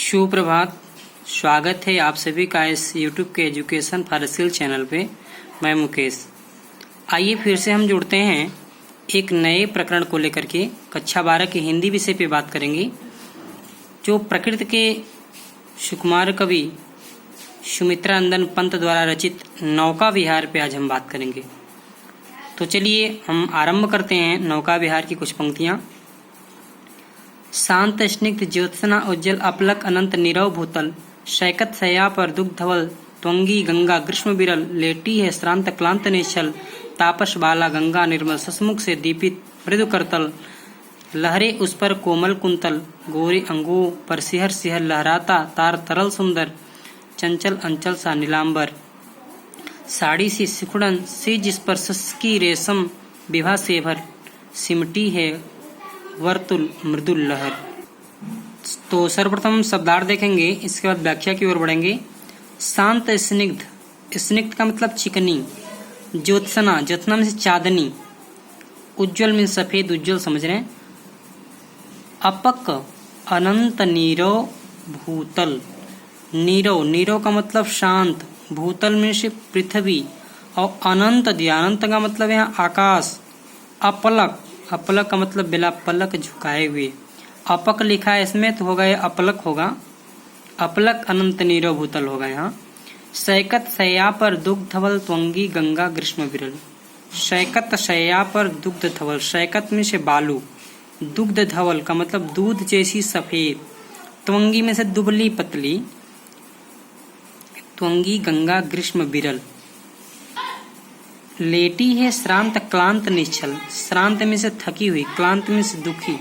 सुप्रभात। स्वागत है आप सभी का इस YouTube के एजुकेशन फॉर स्किल चैनल पे। मैं मुकेश। आइए फिर से हम जुड़ते हैं एक नए प्रकरण को लेकर के। कक्षा 12 के हिंदी विषय पे बात करेंगे, जो प्रकृति के सुकुमार कवि सुमित्रा नंदन पंत द्वारा रचित नौका विहार पे आज हम बात करेंगे। तो चलिए हम आरंभ करते हैं नौका विहार की कुछ पंक्तियां। शांत स्निग्ध ज्योत्सना उज्जवल अपलक अनंत नीरव भूतल, शैकत शय्या पर दुग्ध धवल त्वंगी गंगा ग्रीष्म बिरल, लेटी है श्रांत क्लांत निश्चल, तापस बाला गंगा निर्मल, ससमुख से दीपित मृदु करतल, लहरे उस पर कोमल कुंतल, गोरी अंगों पर सिहर सिहर लहराता तार तरल सुंदर, चंचल अंचल सा नीलांबर, साड़ी सी सिकुड़न सी जिस पर सस्की रेशम विभा से भर, सिमटी है वर्तुल मृदुल लहर। तो सर्वप्रथम शब्दार्थ देखेंगे, इसके बाद व्याख्या की ओर बढ़ेंगे। शांत स्निग्ध, स्निग्ध का मतलब चिकनी, ज्योत्सना, ज्योत्सना में से चांदनी, उज्जवल में सफेद उज्जवल समझ रहे हैं, अपक अनंत नीरव भूतल, नीरव, नीरव का मतलब शांत, भूतल में से पृथ्वी, और अनंत दिया, अनंत का मतलब यहाँ आकाश, अपलक, अपलक का मतलब बिना पलक झुकाए हुए, अपक लिखा है इसमें तो होगा ये अपलक होगा, अपलक अनंत नीरव भूतल होगा यहाँ। शैकत शय्या पर दुग्ध धवल त्वंगी गंगा ग्रीष्म विरल, शैकत शय्या पर दुग्ध धवल, शैकत में से बालू, दुग्ध धवल का मतलब दूध जैसी सफेद, त्वंगी में से दुबली पतली, त्वंगी गंगा ग्रीष्म विरल, लेटी है श्रांत क्लांत निश्चल, श्रांत में से थकी हुई, क्लांत में से दुखी,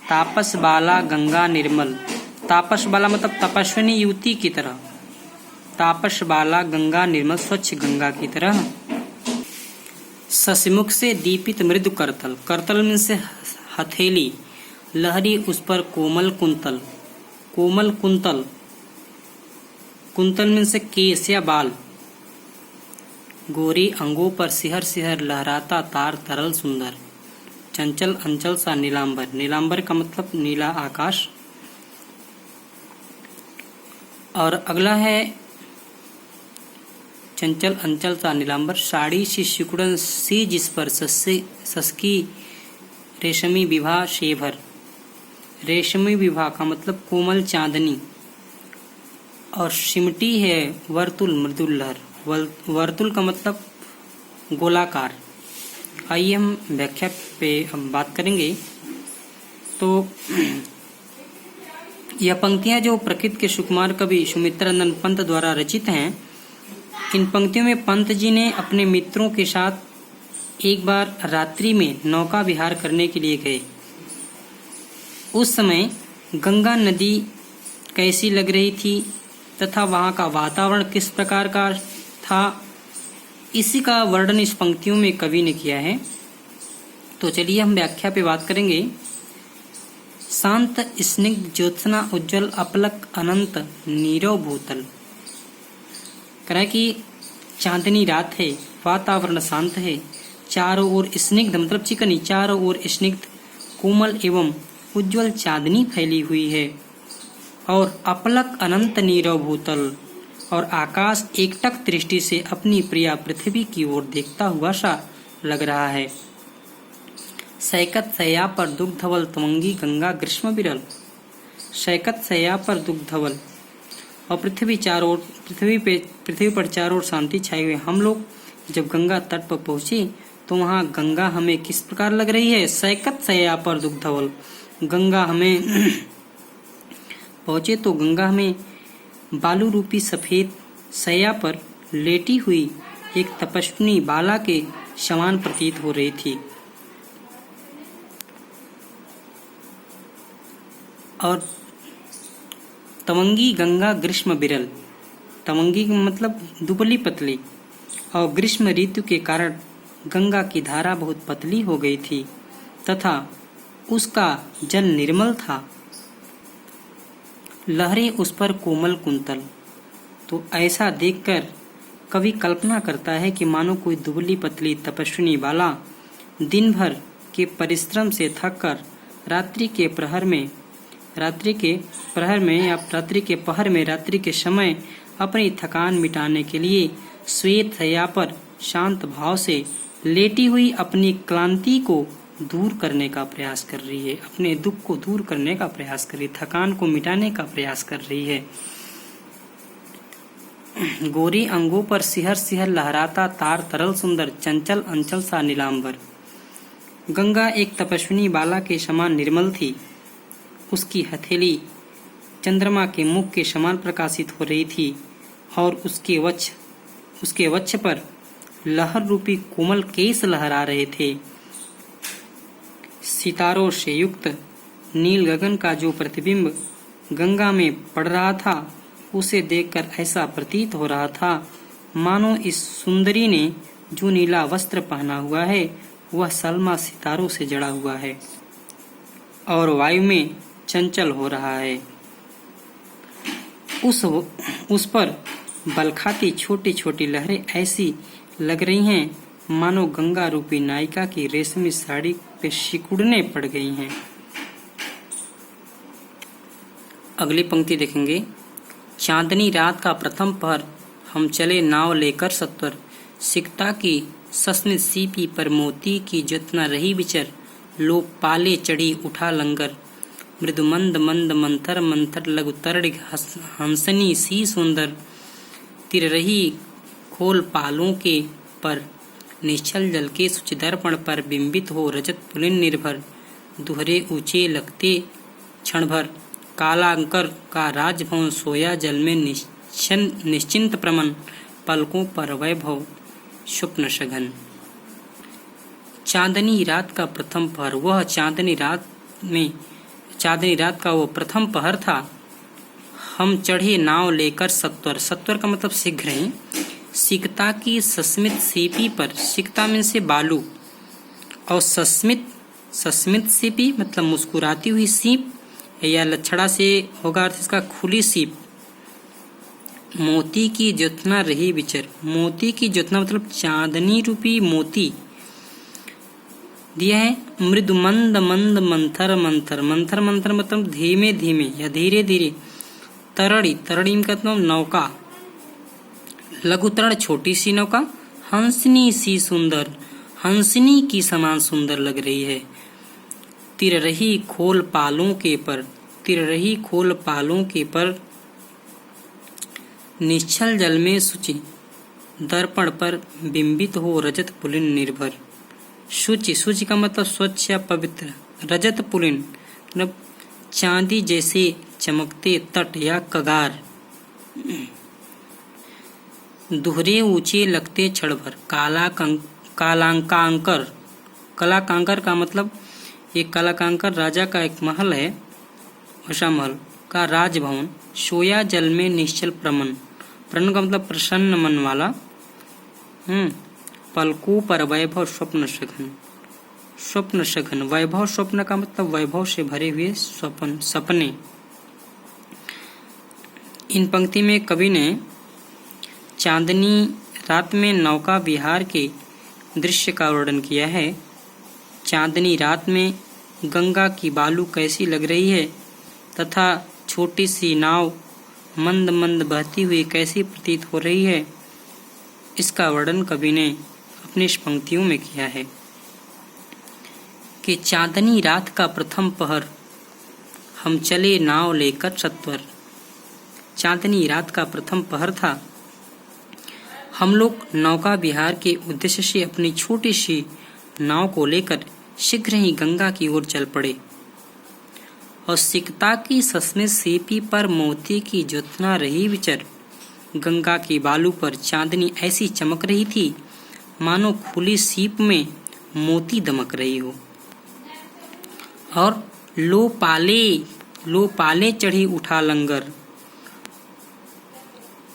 तापस बाला गंगा निर्मल, तापस बाला मतलब तपस्विनी युवती की तरह, तापस बाला गंगा निर्मल स्वच्छ गंगा की तरह, ससमुख से दीपित मृदु करतल, करतल में से हथेली, लहरी उस पर कोमल कुंतल, कोमल कुंतल, कुंतल में से केस या बाल, गोरी अंगों पर सिहर सिहर लहराता तार तरल सुंदर, चंचल अंचल सा नीलांबर, नीलांबर का मतलब नीला आकाश। और अगला है चंचल अंचल सा नीलांबर, साड़ी सी सिकुड़न सी जिस पर सस्की रेशमी विभा शेभर, रेशमी विभा का मतलब कोमल चांदनी, और सिमटी है वर्तुल मृदुल लहर, वर्तुल का मतलब गोलाकार। आइए हम व्याख्या पे हम बात करेंगे। तो यह पंक्तियां जो प्रकृति के सुकुमार कवि सुमित्रा नंदन पंत द्वारा रचित हैं, इन पंक्तियों में पंत जी ने अपने मित्रों के साथ एक बार रात्रि में नौका विहार करने के लिए गए। उस समय गंगा नदी कैसी लग रही थी तथा वहां का वातावरण किस प्रकार का था, इसी का वर्णन इस पंक्तियों में कवि ने किया है। तो चलिए हम व्याख्या पे बात करेंगे। शांत स्निग्ध ज्योत्सना उज्जवल अपलक अनंत नीरव भूतल, कह कि चांदनी रात है, वातावरण शांत है, चारों ओर स्निग्ध मतलब चिकनी, चारों ओर स्निग्ध कोमल एवं उज्जवल चांदनी फैली हुई है, और अपलक अनंत नीरव भूतल, और आकाश एकटक दृष्टि से अपनी प्रिया पृथ्वी की ओर देखता हुआ सा लग रहा है। शैकत शय्या पर दुग्ध धवल त्वंगी गंगा ग्रीष्म विरल, शैकत शय्या पर दुग्ध धवल, और पृथ्वी पर चारों ओर शांति छाई हुई। हम लोग जब गंगा तट पर पहुंचे तो वहां गंगा हमें किस प्रकार लग रही है, शैकत शय्या पर दुग्ध धवल, गंगा हमें पहुंचे तो गंगा हमें बालू रूपी सफेद शय्या पर लेटी हुई एक तपस्विनी बाला के समान प्रतीत हो रही थी, और तवंगी गंगा ग्रीष्म बिरल, तवंगी मतलब दुबली पतली, और ग्रीष्म ऋतु के कारण गंगा की धारा बहुत पतली हो गई थी तथा उसका जल निर्मल था, लहरें उस पर कोमल कुंतल। तो ऐसा देखकर कवि कल्पना करता है कि मानो कोई दुबली पतली तपस्विनी बाला दिन भर के परिश्रम से थककर रात्रि के प्रहर में रात्रि के प्रहर में या रात्रि के पहर में, रात्रि के समय अपनी थकान मिटाने के लिए श्वेत शैया पर शांत भाव से लेटी हुई अपनी क्लांति को दूर करने का प्रयास कर रही है, अपने दुख को दूर करने का प्रयास कर रही है, थकान को मिटाने का प्रयास कर रही है। गोरी अंगों पर सिहर सिहर लहराता तार तरल सुंदर चंचल अंचल सा नीलांबर। गंगा एक तपस्विनी बाला के समान निर्मल थी। उसकी हथेली चंद्रमा के मुख के समान प्रकाशित हो रही थी और उसके वक्ष पर लहर रूपी कोमल केस लहरा रहे थे। सितारों से युक्त नील गगन का जो प्रतिबिंब गंगा में पड़ रहा था, उसे देखकर ऐसा प्रतीत हो रहा था मानो इस सुंदरी ने जो नीला वस्त्र पहना हुआ है वह सलमा सितारों से जड़ा हुआ है और वायु में चंचल हो रहा है। उस पर बलखाती छोटी छोटी लहरें ऐसी लग रही हैं मानो गंगा रूपी नायिका की रेशमी साड़ी पे सिकुड़ने पड़ गई हैं। अगली पंक्ति देखेंगे। चांदनी रात का प्रथम पहर, हम चले नाव लेकर सत्वर, सिकता की सस्मित सीपी पर मोती की जतना रही विचर, लोग पाले चढ़ी उठा लंगर, मृदु मंद मंद मंथर मंथर लघु तरड़ हंसनी सी सुंदर, तिर रही खोल पालों के पर, निश्चल जल के सुच दर्पण पर बिंबित हो रजत पुलिन निर्भर, दुहरे ऊंचे लगते क्षण भर, कालांकर का राजभवन सोया जल में निश्चिंत प्रमन, पलकों पर वैभव स्वप्न सघन। चांदनी रात का प्रथम पहर, वह चांदनी रात का वो प्रथम पहर था। हम चढ़े नाव लेकर सत्वर, सत्वर का मतलब शीघ्र ही, सिकता की सस्मित सीपी पर, सिकता में से बालू, और सस्मित सीपी मतलब मुस्कुराती हुई सीप या लछड़ा से होगा अर्थ इसका खुली सीप, मोती की ज्योत्ना रही विचर, मोती की ज्योत्ना मतलब चांदनी रूपी मोती दिया है। मृदु मंद मंद मंथर मंथर, मंथर मंथर मतलब धीमे धीमे या धीरे धीरे, तरड़ी तरड़ी का मतलब नौका, लघुतरण छोटी सी नौका, हंसनी सी सुंदर, हंसनी की समान सुंदर लग रही है। तिर रही खोल पालों के पर, तिर रही खोल पालों के पर, निश्चल जल में शुचि दर्पण पर बिंबित हो रजत पुलिन निर्भर। शुचि, शुचि का मतलब स्वच्छ या पवित्र, रजत पुलिन मतलब चांदी जैसे चमकते तट या कगार, दुहरे ऊंचे लगते क्षण भर, कालांकांकर, कलाकांकर का मतलब ये कलाकांकर राजा का एक महल है, वैसा महल का राजभवन, सोया जल में निश्चल प्रमन, प्रमन का मतलब प्रसन्न मन वाला, पलकों पर वैभव स्वप्न सघन, स्वप्न सघन, वैभव स्वप्न का मतलब वैभव से भरे हुए सपने। इन पंक्ति में कवि ने चांदनी रात में नौका विहार के दृश्य का वर्णन किया है। चांदनी रात में गंगा की बालू कैसी लग रही है तथा छोटी सी नाव मंद मंद बहती हुई कैसी प्रतीत हो रही है, इसका वर्णन कवि ने अपनी पंक्तियों में किया है कि चांदनी रात का प्रथम पहर, हम चले नाव लेकर सत्वर। चांदनी रात का प्रथम पहर था। हम लोग नौका विहार के उद्देश्य से अपनी छोटी सी नाव को लेकर शीघ्र ही गंगा की ओर चल पड़े और सिकता की सस्मित सीपी पर मोती की ज्योत्ना रही विचर। गंगा की बालू पर चांदनी ऐसी चमक रही थी मानो खुली सीप में मोती दमक रही हो। और लो पाले चढ़ी उठा लंगर,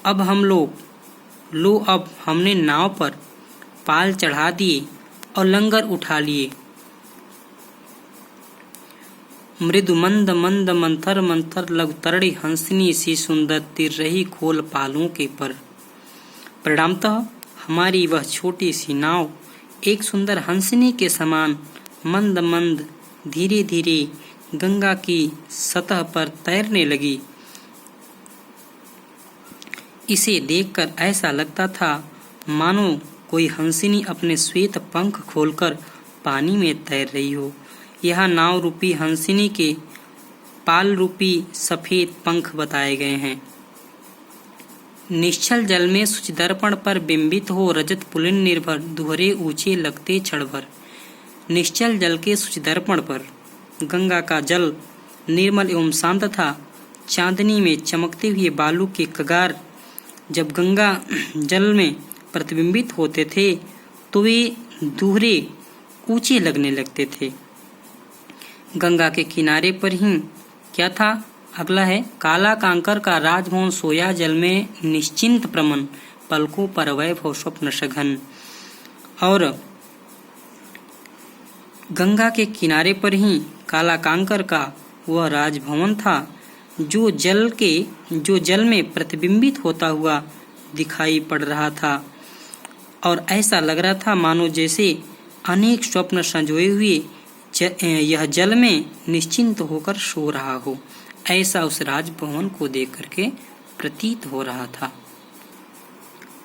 अब हमने नाव पर पाल चढ़ा दिए और लंगर उठा लिए। मृदु मंद मंद मंथर मंथर लघु तरड़ी हंसनी सी सुंदर तिर रही खोल पालों के पर। परिणामतः हमारी वह छोटी सी नाव एक सुंदर हंसनी के समान मंद मंद धीरे धीरे गंगा की सतह पर तैरने लगी। इसे देखकर ऐसा लगता था मानो कोई हंसिनी अपने श्वेत पंख खोलकर पानी में तैर रही हो। यह नाव रूपी हंसिनी के पाल रूपी सफेद पंख बताए गए हैं। निश्चल जल में सूचिदर्पण पर बिंबित हो रजत पुलिन निर्भर दुहरे ऊंचे लगते क्षणभर। निश्चल जल के सूचिदर्पण पर गंगा का जल निर्मल एवं शांत था। चांदनी में चमकते हुए बालू के कगार जब गंगा जल में प्रतिबिंबित होते थे तो वे दोहरे ऊंचे लगने लगते थे। गंगा के किनारे पर ही क्या था? अगला है, काला कांकर का राजभवन सोया जल में निश्चिंत प्रमन पलकों पर वैभव स्वप्न सघन। और गंगा के किनारे पर ही काला कांकर का वह राजभवन था जो जल में प्रतिबिंबित होता हुआ दिखाई पड़ रहा था और ऐसा लग रहा था मानो जैसे अनेक स्वप्न संजोए हुए यह जल में निश्चिंत होकर सो रहा हो। ऐसा उस राजभवन को देख करके प्रतीत हो रहा था।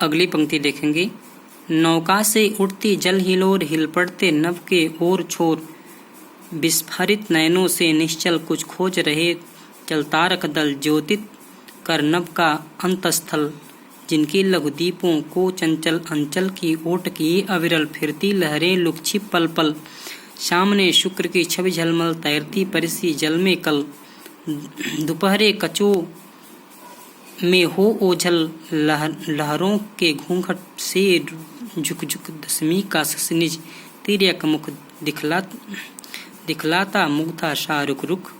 अगली पंक्ति देखेंगे, नौका से उठती जल हिलोर हिल पड़ते नभ के ओर छोर विस्फारित नयनों से निश्चल कुछ खोज रहे चल तारक दल ज्योतित कर नभ का अंतस्थल जिनके लघु दीपों को चंचल अंचल की ओट की अविरल फिरती लहरें लुक्षिप पल पल सामने शुक्र की छवि झलमल तैरती परिसी जल में कल दोपहरे कचो में हो ओझल लहरों के घूंघट से झुक झुक दशमी का ससनिज तिर्यक मुख दिखलाता मुग्धा सा रुक रुक।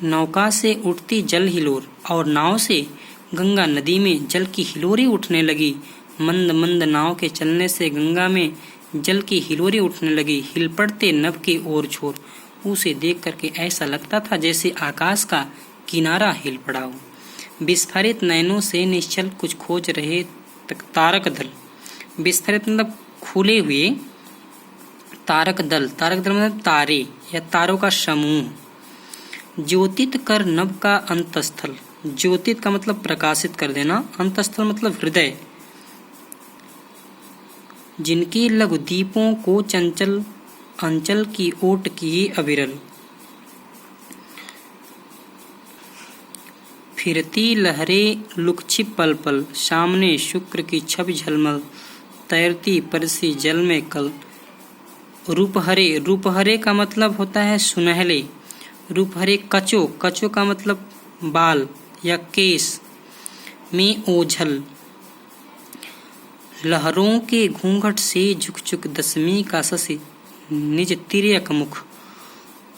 नौका से उठती जल हिलोर और नाव से गंगा नदी में जल की हिलोरें उठने लगी। मंद मंद नाव के चलने से गंगा में जल की हिलोरें उठने लगी। हिल पड़ते नभ के ओर छोर, उसे देख करके ऐसा लगता था जैसे आकाश का किनारा हिल पड़ा हो। विस्फारित नयनों से निश्चल कुछ खोज रहे तारक दल, विस्फारित मतलब खुले हुए, तारक दल मतलब तारे या तारों का समूह। ज्योतित कर नभ का अंतस्थल, ज्योतित का मतलब प्रकाशित कर देना, अंतस्थल मतलब हृदय। जिनके लघु दीपों को चंचल अंचल की ओट किए अविरल फिरती लहरें लुक्षिप पल पल सामने शुक्र की छवि झलमल तैरती परसी जल में कल। रूपहरे, रूपहरे का मतलब होता है सुनहले। रूपहरे कचो, कचो का मतलब बाल या केस में ओझल लहरों के घूंघट से झुक झुक दशमी का शशि निज तिर्यक मुख।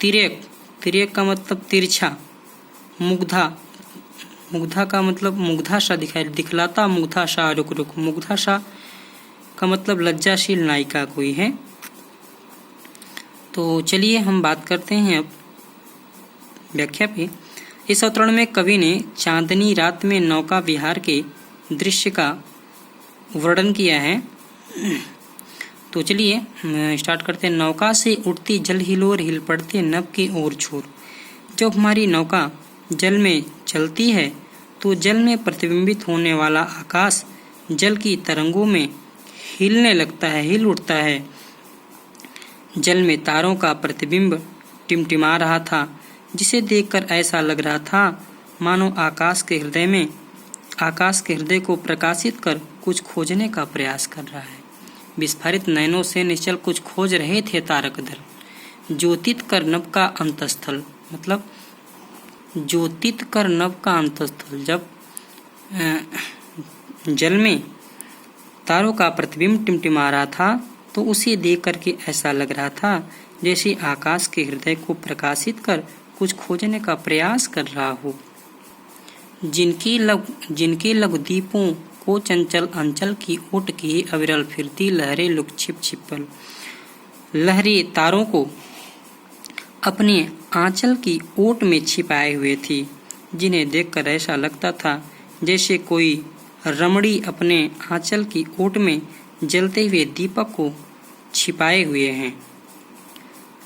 तिर्यक, तिर्यक का मतलब तिरछा। मुग्धा, मुग्धा का मतलब मुग्धा सा दिखलाता मुग्धा सा रुक रुक। मुग्धा सा का मतलब लज्जाशील नायिका कोई है। तो चलिए हम बात करते हैं अब व्याख्या पे। इस अवतरण में कवि ने चांदनी रात में नौका विहार के दृश्य का वर्णन किया है। तो चलिए स्टार्ट करते हैं। नौका से उठती जल हिलोर हिल पड़ते नभ के ओर छोर। जब हमारी नौका जल में चलती है तो जल में प्रतिबिंबित होने वाला आकाश जल की तरंगों में हिलने लगता है, हिल उठता है। जल में तारों का प्रतिबिंब टिमटिमा रहा था जिसे देखकर ऐसा लग रहा था मानो आकाश के हृदय को प्रकाशित कर कुछ खोजने का प्रयास कर रहा है। विस्फारित नयनों से निश्चल कुछ खोज रहे थे तारक दल। ज्योतित कर नभ का अंतस्थल मतलब ज्योतित कर नभ का अंतस्थल, जब जल में तारों का प्रतिबिंब टिमटिमा रहा था तो उसे देख करके ऐसा लग रहा था जैसे आकाश के हृदय को प्रकाशित कर कुछ खोजने का प्रयास कर रहा हो। जिनके लघु दीपों को चंचल अंचल की ओट की अविरल फिरती लहरें लुक्षिप छिपल। लहरें तारों को अपने आंचल की ओट में छिपाए हुए थी, जिन्हें देखकर ऐसा लगता था जैसे कोई रमणी अपने आंचल की ओट में जलते हुए दीपक को छिपाए हुए हैं।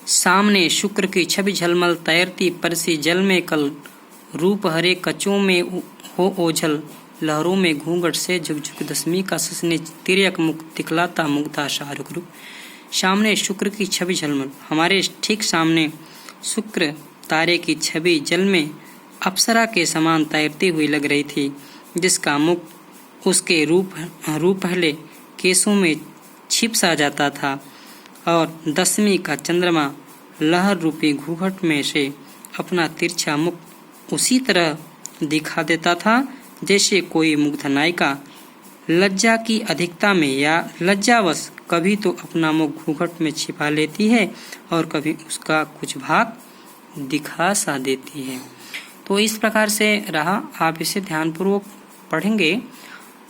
सामने शुक्र की छवि झलमल, तैरती परसी जल में कल, रूप हरे कचों में हो ओझल, लहरों में घूंघट से झुकझुक, दसवीं का ससने तिर्यक मुख, दिखलाता मुग्धा शाहरुख रूप। सामने शुक्र की छवि झलमल, हमारे ठीक सामने शुक्र तारे की छवि जल में अप्सरा के समान तैरती हुई लग रही थी, जिसका मुख उसके रूप हले केसों में छिप सा जाता था, और दसवीं का चंद्रमा लहर रूपी घूंघट में से अपना तिरछा मुख उसी तरह दिखा देता था जैसे कोई मुग्ध नायिका लज्जा की अधिकता में या लज्जावश कभी तो अपना मुख घूंघट में छिपा लेती है और कभी उसका कुछ भाग दिखा सा देती है। तो इस प्रकार से रहा, आप इसे ध्यानपूर्वक पढ़ेंगे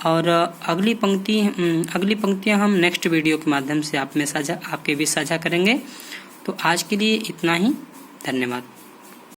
और अगली पंक्तियां हम नेक्स्ट वीडियो के माध्यम से आपके बीच साझा करेंगे। तो आज के लिए इतना ही, धन्यवाद।